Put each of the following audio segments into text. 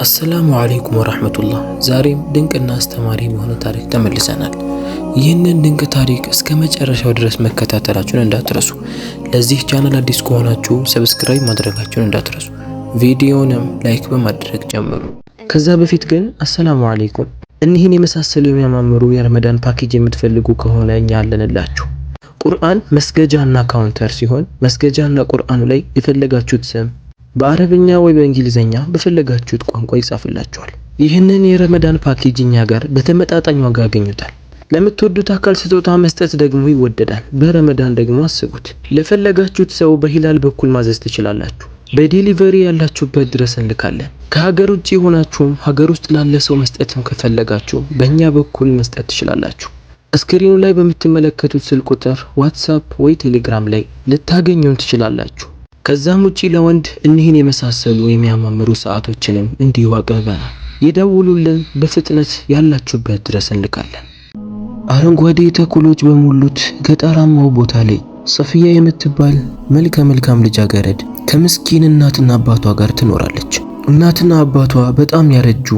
አሰላሙ አለይኩም ወራህመቱላህ። ዛሬም ድንቅና አስተማሪ የሆነ ታሪክ ተመልሰናል። ይህንን ድንቅ ታሪክ እስከ መጨረሻው ድረስ መከታተላችሁን እንዳትረሱ። ለዚህ ቻናል አዲስ ከሆናችሁ ሰብስክራይብ ማድረጋችሁን እንዳትረሱ። ቪዲዮንም ላይክ በማድረግ ጀምሩ። ከዛ በፊት ግን አሰላሙ አለይኩም። እኒህን የመሳሰሉ የሚያማምሩ የረመዳን ፓኬጅ የምትፈልጉ ከሆነ እኛ አለንላችሁ። ቁርአን መስገጃና ካውንተር ሲሆን መስገጃና ቁርአኑ ላይ የፈለጋችሁት ስም በአረብኛ ወይ በእንግሊዘኛ በፈለጋችሁት ቋንቋ ይጻፍላችኋል። ይህንን የረመዳን ፓኬጅ እኛ ጋር በተመጣጣኝ ዋጋ ያገኙታል። ለምትወዱት አካል ስጦታ መስጠት ደግሞ ይወደዳል። በረመዳን ደግሞ አስቡት። ለፈለጋችሁት ሰው በሂላል በኩል ማዘዝ ትችላላችሁ። በዴሊቨሪ ያላችሁበት ድረስ እንልካለን። ከሀገር ውጭ ሆናችሁም ሀገር ውስጥ ላለ ሰው መስጠትም ከፈለጋችሁ በእኛ በኩል መስጠት ትችላላችሁ። ስክሪኑ ላይ በምትመለከቱት ስልክ ቁጥር ዋትስአፕ ወይ ቴሌግራም ላይ ልታገኙን ትችላላችሁ። ከዛም ውጪ ለወንድ እኒህን የመሳሰሉ የሚያማምሩ ሰዓቶችንም እንዲሁ አቅርበናል። ይደውሉልን፣ በፍጥነት ያላችሁበት ድረስ እንልካለን። አረንጓዴ ተክሎች በሞሉት ገጠራማው ቦታ ላይ ሶፊያ የምትባል መልካም ልጃገረድ ከምስኪን እናትና አባቷ ጋር ትኖራለች። እናትና አባቷ በጣም ያረጁ፣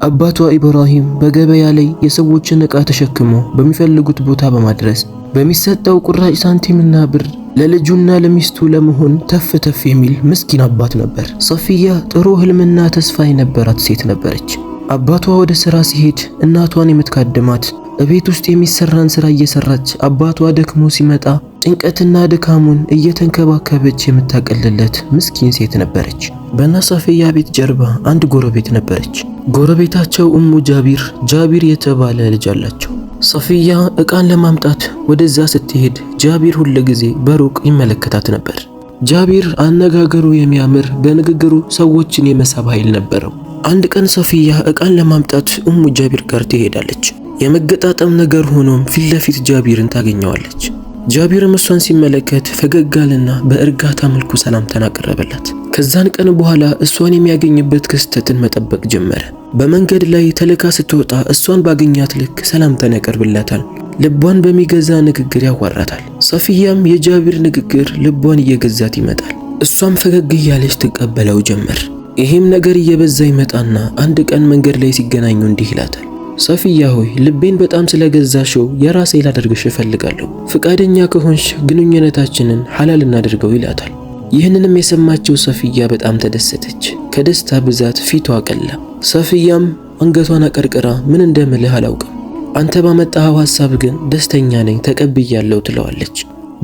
አባቷ ኢብራሂም በገበያ ላይ የሰዎችን ዕቃ ተሸክሞ በሚፈልጉት ቦታ በማድረስ በሚሰጠው ቁራጭ ሳንቲምና ብር ለልጁና ለሚስቱ ለመሆን ተፍ የሚል ምስኪን አባት ነበር። ሶፊያ ጥሩ ህልምና ተስፋ የነበራት ሴት ነበረች። አባቷ ወደ ስራ ሲሄድ እናቷን የምትካድማት፣ በቤት ውስጥ የሚሰራን ስራ እየሰራች አባቷ ደክሞ ሲመጣ ጭንቀትና ድካሙን እየተንከባከበች የምታቀልለት ምስኪን ሴት ነበረች። በእነ ሶፊያ ቤት ጀርባ አንድ ጎረቤት ነበረች። ጎረቤታቸው ጃቢር የተባለ ልጅ አላቸው። ሶፊያ ዕቃን ለማምጣት ወደዛ ስትሄድ ጃቢር ሁሉ ጊዜ በሩቅ ይመለከታት ነበር። ጃቢር አነጋገሩ የሚያምር፣ በንግግሩ ሰዎችን የመሳብ ኃይል ነበረው። አንድ ቀን ሶፊያ ዕቃን ለማምጣት ጃቢር ጋር ትሄዳለች። የመገጣጠም ነገር ሆኖም ፊት ለፊት ጃቢርን ታገኘዋለች። ጃቢርም እሷን ሲመለከት ፈገግ አለና በእርጋታ መልኩ ሰላምታን አቀረበላት። ከዛን ቀን በኋላ እሷን የሚያገኝበት ክስተትን መጠበቅ ጀመረ። በመንገድ ላይ ተልካ ስትወጣ እሷን ባገኛት ልክ ሰላምታን ያቀርብላታል። ልቧን በሚገዛ ንግግር ያዋራታል። ሶፊያም የጃቢር ንግግር ልቧን እየገዛት ይመጣል። እሷም ፈገግ እያለች ትቀበለው ጀመር። ይሄም ነገር እየበዛ ይመጣና አንድ ቀን መንገድ ላይ ሲገናኙ እንዲህ ይላታል። ሶፊያ ሆይ ልቤን በጣም ስለገዛሽው የራሴ ላደርግሽ እፈልጋለሁ። ፍቃደኛ ከሆንሽ ግንኙነታችንን ሐላል እናደርገው ይላታል። ይህንንም የሰማችው ሶፊያ በጣም ተደሰተች። ከደስታ ብዛት ፊቷ ቀላ። ሶፊያም አንገቷን አቀርቅራ ምን እንደምልህ አላውቅም፣ አንተ ባመጣኸው ሐሳብ ግን ደስተኛ ነኝ፣ ተቀብያለሁ ትለዋለች።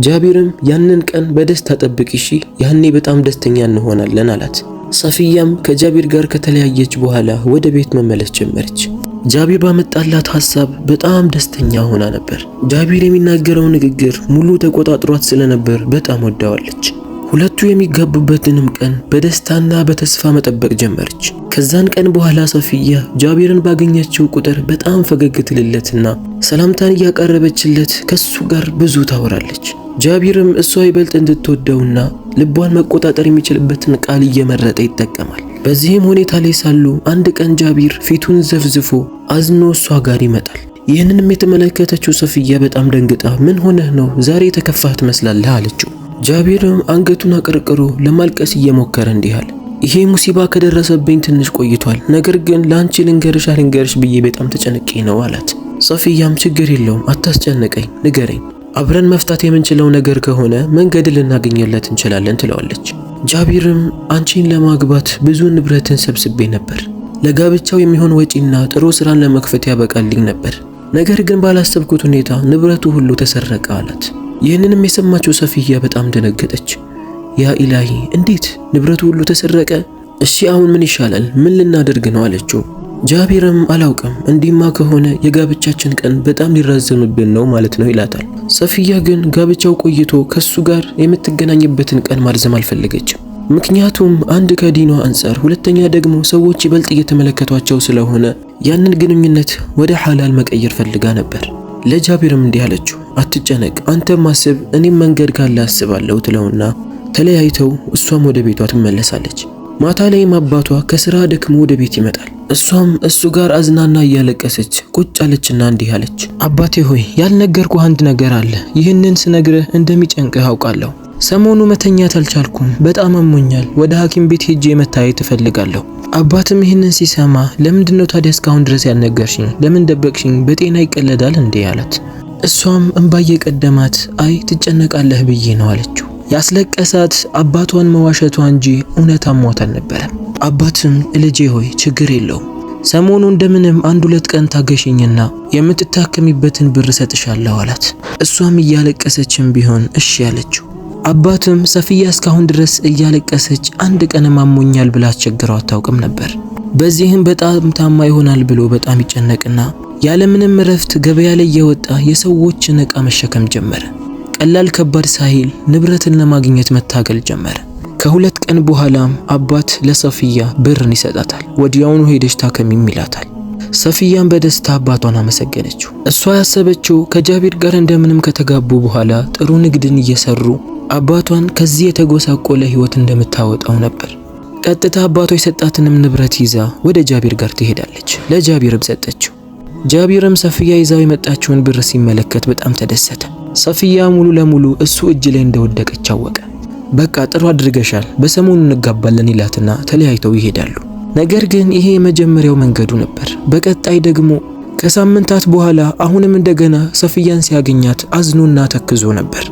ጃቢርም ያንን ቀን በደስታ ጠብቂ እሺ፣ ያኔ በጣም ደስተኛ እንሆናለን አላት። ሶፊያም ከጃቢር ጋር ከተለያየች በኋላ ወደ ቤት መመለስ ጀመረች። ጃቢር ባመጣላት ሐሳብ በጣም ደስተኛ ሆና ነበር። ጃቢር የሚናገረው ንግግር ሙሉ ተቆጣጥሯት ስለነበር በጣም ወዳዋለች። ሁለቱ የሚጋቡበትንም ቀን በደስታና በተስፋ መጠበቅ ጀመረች። ከዛን ቀን በኋላ ሶፊያ ጃቢርን ባገኘችው ቁጥር በጣም ፈገግ ትልለትና ሰላምታን እያቀረበችለት ከሱ ጋር ብዙ ታወራለች። ጃቢርም እሷ ይበልጥ እንድትወደውና ልቧን መቆጣጠር የሚችልበትን ቃል እየመረጠ ይጠቀማል። በዚህም ሁኔታ ላይ ሳሉ አንድ ቀን ጃቢር ፊቱን ዘፍዝፎ አዝኖ እሷ ጋር ይመጣል። ይህንንም የተመለከተችው ሶፊያ በጣም ደንግጣ ምን ሆነህ ነው ዛሬ የተከፋህ ትመስላለህ አለችው። ጃቢርም አንገቱን አቀርቅሮ ለማልቀስ እየሞከረ እንዲህ አለ። ይሄ ሙሲባ ከደረሰብኝ ትንሽ ቆይቷል፣ ነገር ግን ለአንቺ ልንገርሽ ብዬ በጣም ተጨንቄ ነው አላት። ሶፊያም ችግር የለውም አታስጨንቀኝ፣ ንገረኝ፣ አብረን መፍታት የምንችለው ነገር ከሆነ መንገድ ልናገኝለት እንችላለን ትለዋለች። ጃቢርም አንቺን ለማግባት ብዙ ንብረትን ሰብስቤ ነበር፣ ለጋብቻው የሚሆን ወጪና ጥሩ ስራን ለመክፈት ያበቃልኝ ነበር፣ ነገር ግን ባላሰብኩት ሁኔታ ንብረቱ ሁሉ ተሰረቀ አላት። ይህንንም የሰማችው ሶፊያ በጣም ደነገጠች። ያ ኢላሂ፣ እንዴት ንብረቱ ሁሉ ተሰረቀ? እሺ አሁን ምን ይሻላል? ምን ልናደርግ ነው አለችው። ጃቢርም አላውቅም፣ እንዲማ ከሆነ የጋብቻችን ቀን በጣም ሊራዘምብን ነው ማለት ነው ይላታል። ሶፊያ ግን ጋብቻው ቆይቶ ከሱ ጋር የምትገናኝበትን ቀን ማርዘም አልፈለገችም። ምክንያቱም አንድ ከዲኗ አንጻር፣ ሁለተኛ ደግሞ ሰዎች ይበልጥ እየተመለከቷቸው ስለሆነ ያንን ግንኙነት ወደ ሐላል መቀየር ፈልጋ ነበር። ለጃቢርም እንዲህ አለችው፣ አትጨነቅ፣ አንተም አስብ፣ እኔም መንገድ ካለ አስባለሁ ትለውና ተለያይተው እሷም ወደ ቤቷ ትመለሳለች። ማታ ላይም አባቷ ከስራ ደክሞ ወደ ቤት ይመጣል። እሷም እሱ ጋር አዝናና እያለቀሰች ቁጭ አለችና እንዲህ አለች፣ አባቴ ሆይ ያልነገርኩህ አንድ ነገር አለ። ይህንን ስነግርህ እንደሚጨንቅህ አውቃለሁ። ሰሞኑ መተኛት አልቻልኩም፣ በጣም አሞኛል፣ ወደ ሐኪም ቤት ሄጄ መታየት እፈልጋለሁ። አባትም ይህንን ሲሰማ ለምንድነው ታዲያ እስካሁን ድረስ ያልነገርሽኝ? ለምን ደበቅሽኝ? በጤና ይቀለዳል እንዴ አላት። እሷም እንባ እየቀደማት አይ ትጨነቃለህ ብዬ ነው አለችው። ያስለቀሳት አባቷን መዋሸቷ እንጂ እውነት አሟት አልነበረም። አባትም ልጄ ሆይ ችግር የለውም፣ ሰሞኑ እንደምንም 1-2 ቀን ታገሽኝና የምትታከሚበትን ብር ሰጥሻለሁ አላት። እሷም እያለቀሰችም ቢሆን እሺ ያለችው። አባትም ሰፊያ እስካሁን ድረስ እያለቀሰች አንድ ቀን አሞኛል ብላ አስቸግረው አታውቅም ነበር። በዚህም በጣም ታማ ይሆናል ብሎ በጣም ይጨነቅና ያለምንም እረፍት ገበያ ላይ እየወጣ የሰዎችን ዕቃ መሸከም ጀመረ። ቀላል ከባድ ሳይል ንብረትን ለማግኘት መታገል ጀመረ። ከ2 ቀን በኋላም አባት ለሰፊያ ብርን ይሰጣታል። ወዲያውኑ ሄደሽ ታከሚም ይላታል። ሰፊያም በደስታ አባቷን አመሰገነችው። እሷ ያሰበችው ከጃቢር ጋር እንደምንም ከተጋቡ በኋላ ጥሩ ንግድን እየሰሩ አባቷን ከዚህ የተጎሳቆለ ህይወት እንደምታወጣው ነበር። ቀጥታ አባቷ የሰጣትንም ንብረት ይዛ ወደ ጃቢር ጋር ትሄዳለች። ለጃቢርም ሰጠችው። ጃቢርም ሰፊያ ይዛው የመጣችውን ብር ሲመለከት በጣም ተደሰተ። ሰፊያ ሙሉ ለሙሉ እሱ እጅ ላይ እንደወደቀች አወቀ። በቃ ጥሩ አድርገሻል፣ በሰሞኑ እንጋባለን ይላትና ተለያይተው ይሄዳሉ። ነገር ግን ይሄ የመጀመሪያው መንገዱ ነበር። በቀጣይ ደግሞ ከሳምንታት በኋላ አሁንም እንደገና ሰፊያን ሲያገኛት አዝኖና ተክዞ ነበር።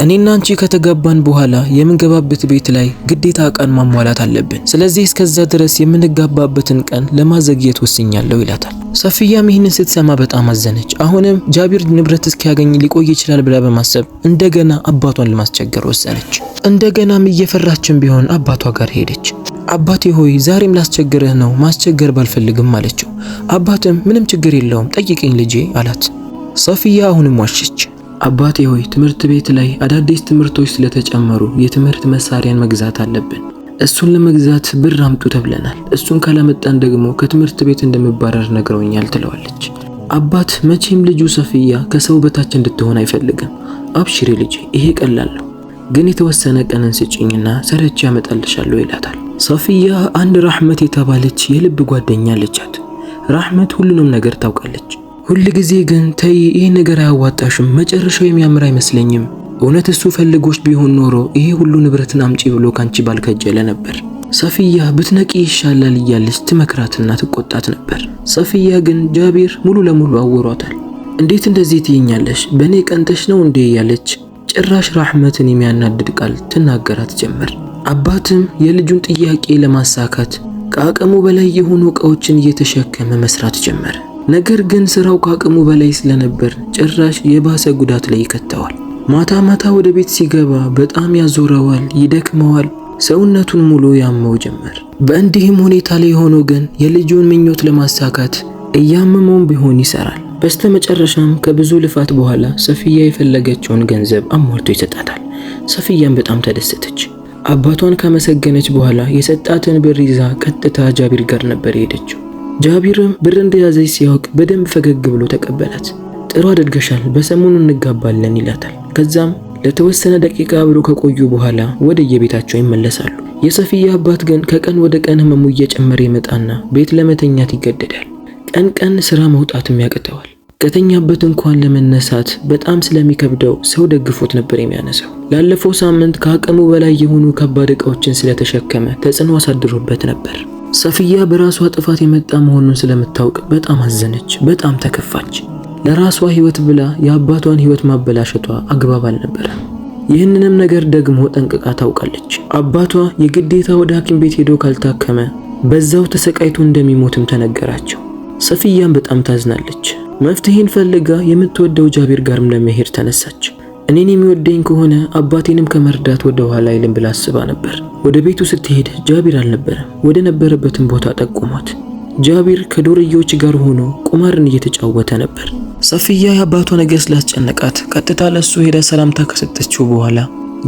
እኔና አንቺ ከተጋባን በኋላ የምንገባበት ቤት ላይ ግዴታ ቀን ማሟላት አለብን። ስለዚህ እስከዛ ድረስ የምንጋባበትን ቀን ለማዘግየት ወስኛለሁ ይላታል። ሰፊያም ይህንን ስትሰማ በጣም አዘነች። አሁንም ጃቢር ንብረት እስኪያገኝ ሊቆይ ይችላል ብላ በማሰብ እንደገና አባቷን ለማስቸገር ወሰነች። እንደገናም እየፈራችን ቢሆን አባቷ ጋር ሄደች። አባቴ ሆይ ዛሬም ላስቸግርህ ነው፣ ማስቸገር ባልፈልግም አለችው። አባትም ምንም ችግር የለውም ጠይቀኝ ልጄ አላት። ሰፊያ አሁንም ዋሸች። አባቴ ሆይ ትምህርት ቤት ላይ አዳዲስ ትምህርቶች ስለተጨመሩ የትምህርት መሳሪያን መግዛት አለብን። እሱን ለመግዛት ብር አምጡ ተብለናል። እሱን ካላመጣን ደግሞ ከትምህርት ቤት እንደምባረር ነግረውኛል ትለዋለች። አባት መቼም ልጁ ሰፊያ ከሰው በታች እንድትሆን አይፈልግም። አብሽሪ ልጄ ይሄ ቀላል ነው፣ ግን የተወሰነ ቀንን ስጪኝና ሰርቼ ያመጣልሻለሁ ይላታል። ሰፊያ አንድ ራህመት የተባለች የልብ ጓደኛ አለቻት። ራህመት ሁሉንም ነገር ታውቃለች። ሁል ጊዜ ግን ተይ ይሄ ነገር አያዋጣሽም፣ መጨረሻው የሚያምር አይመስለኝም፣ እውነት እሱ ፈልጎሽ ቢሆን ኖሮ ይሄ ሁሉ ንብረትን አምጪ ብሎ ካንቺ ባልከጀለ ነበር። ሰፊያ ብትነቂ ይሻላል እያለች ትመክራትና ትቆጣት ነበር። ሰፊያ ግን ጃቢር ሙሉ ለሙሉ አወሯታል። እንዴት እንደዚህ ትይኛለሽ? በእኔ ቀንተሽ ነው እንዴ እያለች ጭራሽ ራህመትን የሚያናድድ ቃል ትናገራት ጀመር። አባትም የልጁን ጥያቄ ለማሳካት ከአቅሙ በላይ የሆኑ ዕቃዎችን እየተሸከመ መስራት ጀመረ። ነገር ግን ስራው ከአቅሙ በላይ ስለነበር ጭራሽ የባሰ ጉዳት ላይ ይከተዋል። ማታ ማታ ወደ ቤት ሲገባ በጣም ያዞረዋል፣ ይደክመዋል፣ ሰውነቱን ሙሉ ያመው ጀመር። በእንዲህም ሁኔታ ላይ ሆኖ ግን የልጁን ምኞት ለማሳካት እያመመውም ቢሆን ይሰራል። በስተመጨረሻም ከብዙ ልፋት በኋላ ሰፊያ የፈለገችውን ገንዘብ አሟልቶ ይሰጣታል። ሰፊያም በጣም ተደሰተች። አባቷን ካመሰገነች በኋላ የሰጣትን ብር ይዛ ቀጥታ ጃቢር ጋር ነበር የሄደችው። ጃቢርም ብር እንደያዘች ሲያውቅ በደንብ ፈገግ ብሎ ተቀበላት። ጥሩ አድርገሻል፣ በሰሞኑ እንጋባለን ይላታል። ከዛም ለተወሰነ ደቂቃ አብሮ ከቆዩ በኋላ ወደ የቤታቸው ይመለሳሉ። የሰፊያ አባት ግን ከቀን ወደ ቀን ህመሙ እየጨመረ ይመጣና ቤት ለመተኛት ይገደዳል። ቀን ቀን ስራ መውጣትም ያቅተዋል። ከተኛበት እንኳን ለመነሳት በጣም ስለሚከብደው ሰው ደግፎት ነበር የሚያነሳው። ላለፈው ሳምንት ከአቅሙ በላይ የሆኑ ከባድ ዕቃዎችን ስለተሸከመ ተጽዕኖ አሳድሮበት ነበር። ሰፊያ በራሷ ጥፋት የመጣ መሆኑን ስለምታውቅ በጣም አዘነች፣ በጣም ተከፋች። ለራሷ ህይወት ብላ የአባቷን ህይወት ማበላሸቷ አግባብ አልነበረም። ይህንንም ነገር ደግሞ ጠንቅቃ ታውቃለች። አባቷ የግዴታ ወደ ሐኪም ቤት ሄዶ ካልታከመ በዛው ተሰቃይቶ እንደሚሞትም ተነገራቸው። ሰፊያም በጣም ታዝናለች። መፍትሄን ፈልጋ የምትወደው ጃቢር ጋርም ለመሄድ ተነሳች። እኔን የሚወደኝ ከሆነ አባቴንም ከመርዳት ወደ ኋላ አይልም ብላ አስባ ነበር። ወደ ቤቱ ስትሄድ ጃቢር አልነበረም። ወደ ነበረበትም ቦታ ጠቁሟት። ጃቢር ከዱርዬዎች ጋር ሆኖ ቁማርን እየተጫወተ ነበር። ሰፊያ የአባቷ ነገር ስላስጨነቃት ቀጥታ ለሱ ሄዳ ሰላምታ ከሰጠችው በኋላ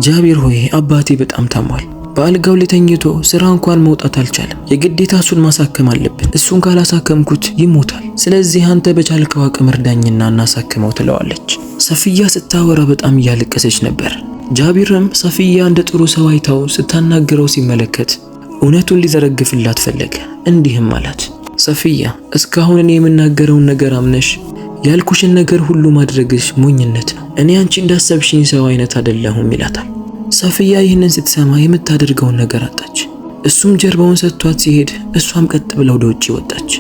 ጃቢር ሆይ አባቴ በጣም ታሟል፣ በአልጋው ላይ ተኝቶ ስራ እንኳን መውጣት አልቻለም፣ የግዴታ እሱን ማሳከም አለብን፣ እሱን ካላሳከምኩት ይሞታል፣ ስለዚህ አንተ በቻልከው አቅም እርዳኝና እናሳክመው ትለዋለች። ሰፊያ ስታወራ በጣም እያለቀሰች ነበር። ጃቢርም ሰፊያ እንደ ጥሩ ሰው አይታው ስታናግረው ሲመለከት እውነቱን ሊዘረግፍላት ፈለገ። እንዲህም አላት፣ ሰፊያ እስካሁን እኔ የምናገረውን ነገር አምነሽ ያልኩሽን ነገር ሁሉ ማድረግሽ ሞኝነት ነው። እኔ አንቺ እንዳሰብሽኝ ሰው አይነት አይደለሁም ይላታል። ሰፊያ ይህንን ስትሰማ የምታደርገውን ነገር አጣች። እሱም ጀርባውን ሰጥቷት ሲሄድ እሷም ቀጥ ብላ ወደ ውጪ ወጣች።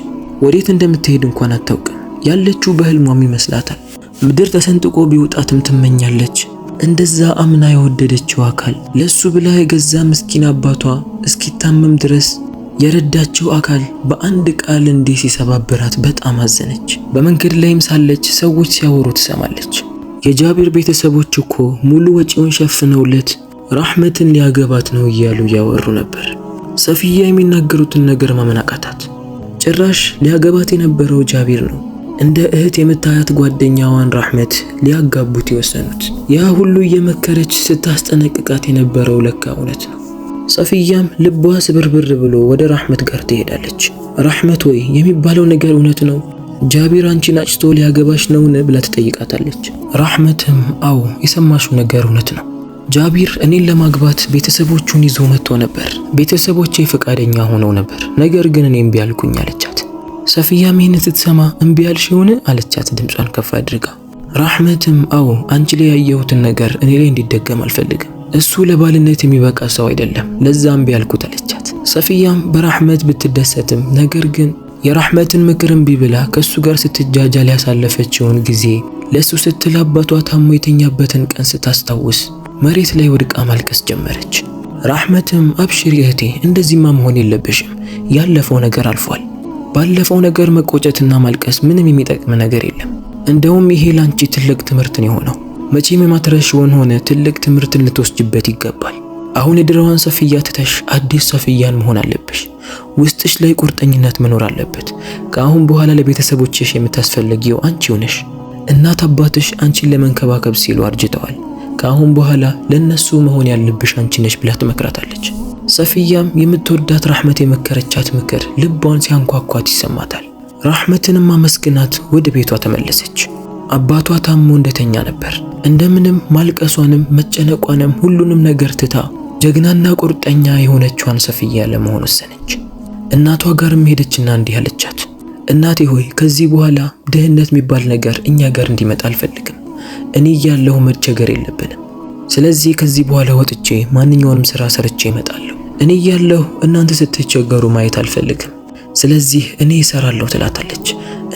ወዴት እንደምትሄድ እንኳን አታውቅም። ያለችው በህልሟም ይመስላታል። ምድር ተሰንጥቆ ቢወጣትም ትመኛለች። እንደዛ አምና የወደደችው አካል ለሱ ብላ የገዛ ምስኪን አባቷ እስኪታመም ድረስ የረዳችው አካል በአንድ ቃል እንዲህ ሲሰባበራት በጣም አዘነች። በመንገድ ላይም ሳለች ሰዎች ሲያወሩ ትሰማለች። የጃቢር ቤተሰቦች እኮ ሙሉ ወጪውን ሸፍነውለት ራህመትን ሊያገባት ነው እያሉ እያወሩ ነበር። ሰፊያ የሚናገሩትን ነገር ማመን አቃታት። ጭራሽ ሊያገባት የነበረው ጃቢር ነው እንደ እህት የምታያት ጓደኛዋን ራህመት ሊያጋቡት የወሰኑት። ያ ሁሉ እየመከረች ስታስጠነቅቃት የነበረው ለካ እውነት ነው። ሰፊያም ልቧ ስብርብር ብሎ ወደ ራህመት ጋር ትሄዳለች። ራህመት ወይ የሚባለው ነገር እውነት ነው? ጃቢር አንቺን አጭቶ ሊያገባሽ ነውን ብላ ትጠይቃታለች። ራህመትም አዎ የሰማሽው ነገር እውነት ነው። ጃቢር እኔን ለማግባት ቤተሰቦቹን ይዞ መጥቶ ነበር። ቤተሰቦቼ ፈቃደኛ ሆነው ነበር፣ ነገር ግን እኔ እምቢ አልኩኝ አለቻት። ሰፊያም ይህን ስትሰማ እምቢ አልሽውን አለቻት ድምጿን ከፍ አድርጋ። ራህመትም አዎ አንቺ ላይ ያየሁትን ነገር እኔ ላይ እንዲደገም አልፈልግም። እሱ ለባልነት የሚበቃ ሰው አይደለም፣ ለዛ እምቢ አልኩት አለቻት። ሰፊያም በራህመት ብትደሰትም ነገር ግን የራህመትን ምክር እምቢ ብላ ከሱ ጋር ስትጃጃል ያሳለፈችውን ጊዜ ለሱ ስትል አባቷ ታሞ የተኛበትን ቀን ስታስታውስ መሬት ላይ ወድቃ ማልቀስ ጀመረች። ራህመትም አብሽሪ እህቴ፣ እንደዚህማ መሆን የለብሽም። ያለፈው ነገር አልፏል። ባለፈው ነገር መቆጨትና ማልቀስ ምንም የሚጠቅም ነገር የለም። እንደውም ይሄ ላንቺ ትልቅ ትምህርት ነው የሆነው። መቼም የማትረሺውን ሆነ ትልቅ ትምህርትን ልትወስጂበት ይገባል። አሁን የድሮዋን ሰፊያ ትተሽ አዲስ ሰፊያን መሆን አለብሽ። ውስጥሽ ላይ ቁርጠኝነት መኖር አለበት። ከአሁን በኋላ ለቤተሰቦችሽ የምታስፈልጊው አንቺው ነሽ። እናት አባትሽ አንቺን ለመንከባከብ ሲሉ አርጅተዋል። ከአሁን በኋላ ለነሱ መሆን ያለብሽ አንቺ ነሽ ብላ ትመክራታለች። ሰፊያም የምትወዳት ራህመት የመከረቻት ምክር ልቧን ሲያንኳኳት ይሰማታል። ራህመትንም አመስግናት ወደ ቤቷ ተመለሰች። አባቷ ታሞ እንደተኛ ነበር። እንደምንም ማልቀሷንም መጨነቋንም ሁሉንም ነገር ትታ ጀግናና ቁርጠኛ የሆነችዋን ሰፊያ ለመሆን ወሰነች። እናቷ ጋርም ሄደችና እንዲህ አለቻት፣ እናቴ ሆይ ከዚህ በኋላ ድህነት የሚባል ነገር እኛ ጋር እንዲመጣ አልፈልግም። እኔ ያለሁ መቸገር የለብንም። ስለዚህ ከዚህ በኋላ ወጥቼ ማንኛውንም ስራ ሰርቼ እመጣለሁ። እኔ ያለሁ እናንተ ስትቸገሩ ማየት አልፈልግም። ስለዚህ እኔ እሰራለሁ ትላታለች።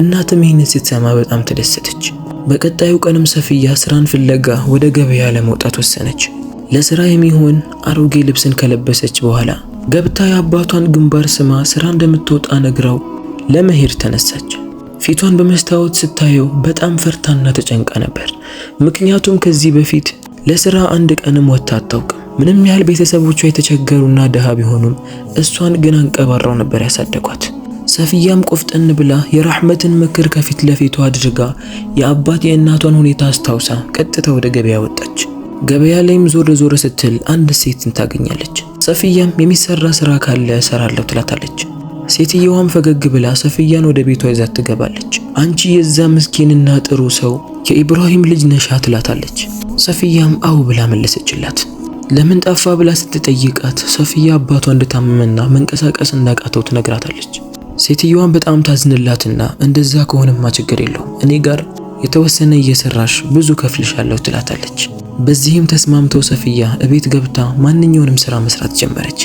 እናትም ይህንን ስትሰማ በጣም ተደሰተች። በቀጣዩ ቀንም ሰፊያ ስራን ፍለጋ ወደ ገበያ ለመውጣት ወሰነች። ለስራ የሚሆን አሮጌ ልብስን ከለበሰች በኋላ ገብታ የአባቷን ግንባር ስማ ስራ እንደምትወጣ ነግራው ለመሄድ ተነሳች። ፊቷን በመስታወት ስታየው በጣም ፈርታና ተጨንቃ ነበር። ምክንያቱም ከዚህ በፊት ለስራ አንድ ቀንም ወጥታ አታውቅም። ምንም ያህል ቤተሰቦቿ የተቸገሩና ደሃ ቢሆኑም እሷን ግን አንቀባራው ነበር ያሳደጓት። ሰፊያም ቆፍጠን ብላ የራህመትን ምክር ከፊት ለፊቷ አድርጋ የአባት የእናቷን ሁኔታ አስታውሳ ቀጥታ ወደ ገበያ ወጣች። ገበያ ላይም ዞር ዞር ስትል አንድ ሴትን ታገኛለች። ሰፊያም የሚሰራ ስራ ካለ እሰራለሁ ትላታለች። ሴትየዋም ፈገግ ብላ ሰፊያን ወደ ቤቷ ይዛት ትገባለች። አንቺ የዛ ምስኪንና ጥሩ ሰው የኢብራሂም ልጅ ነሻ ትላታለች። ሰፊያም አው ብላ መለሰችላት። ለምን ጠፋ ብላ ስትጠይቃት ሰፊያ አባቷ እንደታመመና መንቀሳቀስ እንዳቃተው ትነግራታለች። ሴትየዋም በጣም ታዝንላትና እንደዛ ከሆነማ ችግር የለው እኔ ጋር የተወሰነ እየሰራሽ ብዙ ከፍልሻለሁ ትላታለች። በዚህም ተስማምተው ሰፊያ እቤት ገብታ ማንኛውንም ስራ መስራት ጀመረች።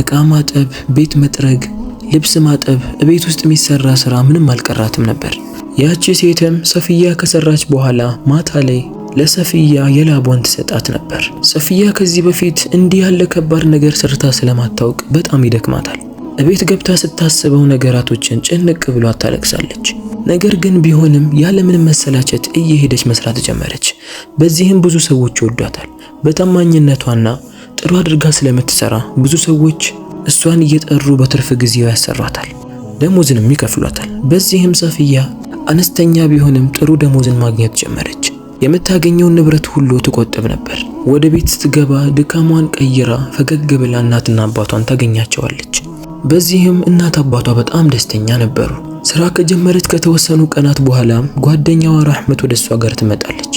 እቃ ማጠብ፣ ቤት መጥረግ፣ ልብስ ማጠብ፣ እቤት ውስጥ የሚሰራ ስራ ምንም አልቀራትም ነበር። ያቺ ሴትም ሰፊያ ከሰራች በኋላ ማታ ላይ ለሰፊያ የላቧን ትሰጣት ነበር። ሰፊያ ከዚህ በፊት እንዲህ ያለ ከባድ ነገር ሰርታ ስለማታውቅ በጣም ይደክማታል። እቤት ገብታ ስታስበው ነገራቶችን ጭንቅ ብሏት ታለቅሳለች። ነገር ግን ቢሆንም ያለምንም መሰላቸት እየሄደች መስራት ጀመረች። በዚህም ብዙ ሰዎች ይወዷታል። በታማኝነቷና ጥሩ አድርጋ ስለምትሰራ ብዙ ሰዎች እሷን እየጠሩ በትርፍ ጊዜው ያሰሯታል፣ ደሞዝንም ይከፍሏታል። በዚህም ሰፊያ አነስተኛ ቢሆንም ጥሩ ደሞዝን ማግኘት ጀመረች። የምታገኘውን ንብረት ሁሉ ትቆጥብ ነበር። ወደ ቤት ስትገባ ድካሟን ቀይራ ፈገግ ብላ እናትና አባቷን ታገኛቸዋለች። በዚህም እናት አባቷ በጣም ደስተኛ ነበሩ። ስራ ከጀመረች ከተወሰኑ ቀናት በኋላ ጓደኛዋ ራህመት ወደ እሷ ጋር ትመጣለች።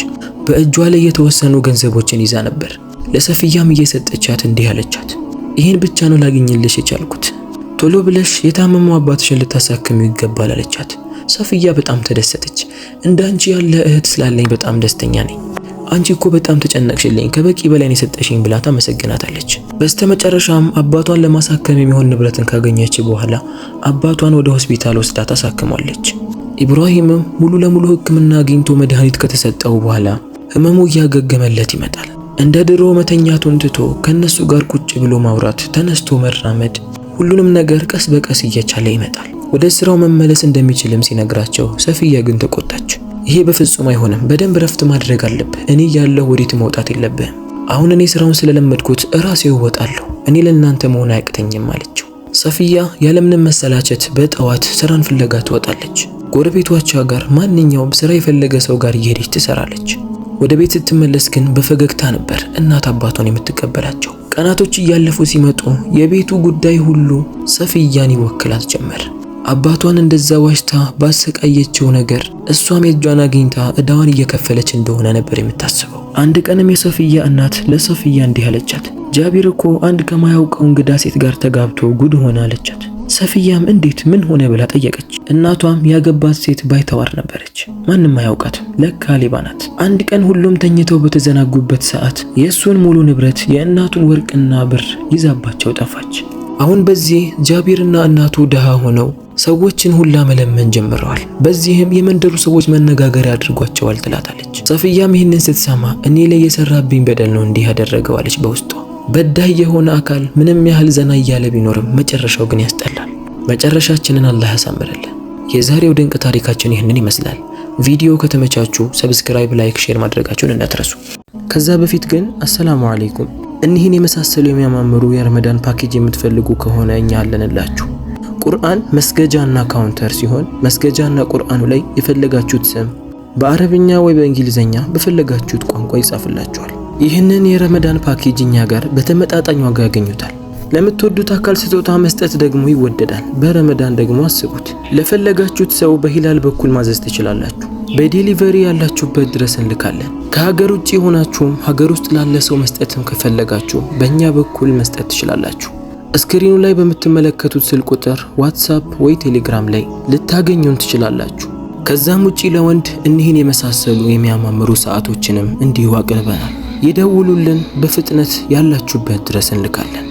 በእጇ ላይ የተወሰኑ ገንዘቦችን ይዛ ነበር። ለሰፊያም እየሰጠቻት እንዲህ አለቻት፣ ይሄን ብቻ ነው ላገኝልሽ የቻልኩት፣ ቶሎ ብለሽ የታመመው አባትሽን ልታሳክሚው ይገባል አለቻት። ሰፊያ በጣም ተደሰተች። እንዳንቺ ያለ እህት ስላለኝ በጣም ደስተኛ ነኝ። አንቺ እኮ በጣም ተጨነቅሽልኝ፣ ከበቂ በላይ የሰጠሽኝ ብላ ታመሰግናታለች። በስተመጨረሻም አባቷን ለማሳከም የሚሆን ንብረትን ካገኘች በኋላ አባቷን ወደ ሆስፒታል ወስዳ ታሳክሟለች። ኢብራሂምም ሙሉ ለሙሉ ሕክምና አግኝቶ መድኃኒት ከተሰጠው በኋላ ህመሙ እያገገመለት ይመጣል። እንደ ድሮ መተኛቱን ትቶ ከነሱ ጋር ቁጭ ብሎ ማውራት፣ ተነስቶ መራመድ፣ ሁሉንም ነገር ቀስ በቀስ እየቻለ ይመጣል። ወደ ስራው መመለስ እንደሚችልም ሲነግራቸው ሰፊያ ግን ተቆጣች። ይሄ በፍጹም አይሆንም፣ በደንብ ረፍት ማድረግ አለብህ፣ እኔ ያለሁ ወዴት መውጣት የለብህም። አሁን እኔ ስራውን ስለለመድኩት እራሴው እወጣለሁ፣ እኔ ለእናንተ መሆን አያቅተኝም አለችው። ሰፊያ ያለምንም መሰላቸት በጠዋት ስራን ፍለጋ ትወጣለች። ጎረቤቶቿ ጋር ማንኛውም ስራ የፈለገ ሰው ጋር እየሄደች ትሰራለች። ወደ ቤት ስትመለስ ግን በፈገግታ ነበር እናት አባቷን የምትቀበላቸው። ቀናቶች እያለፉ ሲመጡ የቤቱ ጉዳይ ሁሉ ሰፊያን ይወክላት ጀመር። አባቷን እንደዛ ዋሽታ ባሰቃየችው ነገር እሷም የእጇን አግኝታ እዳዋን እየከፈለች እንደሆነ ነበር የምታስበው። አንድ ቀንም የሰፊያ እናት ለሰፊያ እንዲህ አለቻት፣ ጃቢር እኮ አንድ ከማያውቀው እንግዳ ሴት ጋር ተጋብቶ ጉድ ሆነ አለቻት። ሰፊያም እንዴት ምን ሆነ ብላ ጠየቀች። እናቷም ያገባት ሴት ባይተዋር ነበረች፣ ማንም አያውቃትም፣ ለካ ሌባ ናት። አንድ ቀን ሁሉም ተኝተው በተዘናጉበት ሰዓት የእሱን ሙሉ ንብረት የእናቱን ወርቅና ብር ይዛባቸው ጠፋች። አሁን በዚህ ጃቢርና እናቱ ድሃ ሆነው ሰዎችን ሁላ መለመን ጀምረዋል። በዚህም የመንደሩ ሰዎች መነጋገሪያ አድርጓቸዋል ትላታለች። ሰፊያም ይህንን ስትሰማ እኔ ላይ የሰራብኝ በደል ነው እንዲህ ያደረገው አለች በውስጧ። በዳይ የሆነ አካል ምንም ያህል ዘና እያለ ቢኖርም መጨረሻው ግን ያስጠላል። መጨረሻችንን አላህ ያሳምርልን። የዛሬው ድንቅ ታሪካችን ይህንን ይመስላል። ቪዲዮ ከተመቻችሁ ሰብስክራይብ፣ ላይክ፣ ሼር ማድረጋችሁን እንዳትረሱ። ከዛ በፊት ግን አሰላሙ አለይኩም። እኒህን የመሳሰሉ የሚያማምሩ የረመዳን ፓኬጅ የምትፈልጉ ከሆነ እኛ አለንላችሁ። ቁርአን መስገጃና ካውንተር ሲሆን መስገጃና ቁርአኑ ላይ የፈለጋችሁት ስም በአረብኛ ወይ በእንግሊዘኛ በፈለጋችሁት ቋንቋ ይጻፍላችኋል። ይህንን የረመዳን ፓኬጅ እኛ ጋር በተመጣጣኝ ዋጋ ያገኙታል። ለምትወዱት አካል ስጦታ መስጠት ደግሞ ይወደዳል። በረመዳን ደግሞ አስቡት። ለፈለጋችሁት ሰው በሂላል በኩል ማዘዝ ትችላላችሁ። በዴሊቨሪ ያላችሁበት ድረስ እንልካለን። ከሀገር ውጭ ሆናችሁም ሀገር ውስጥ ላለ ሰው መስጠትም ከፈለጋችሁ በእኛ በኩል መስጠት ትችላላችሁ። ስክሪኑ ላይ በምትመለከቱት ስልክ ቁጥር ዋትስአፕ ወይ ቴሌግራም ላይ ልታገኙን ትችላላችሁ። ከዛም ውጪ ለወንድ እኒህን የመሳሰሉ የሚያማምሩ ሰዓቶችንም እንዲሁ አቅርበናል። ይደውሉልን፣ በፍጥነት ያላችሁበት ድረስ እንልካለን።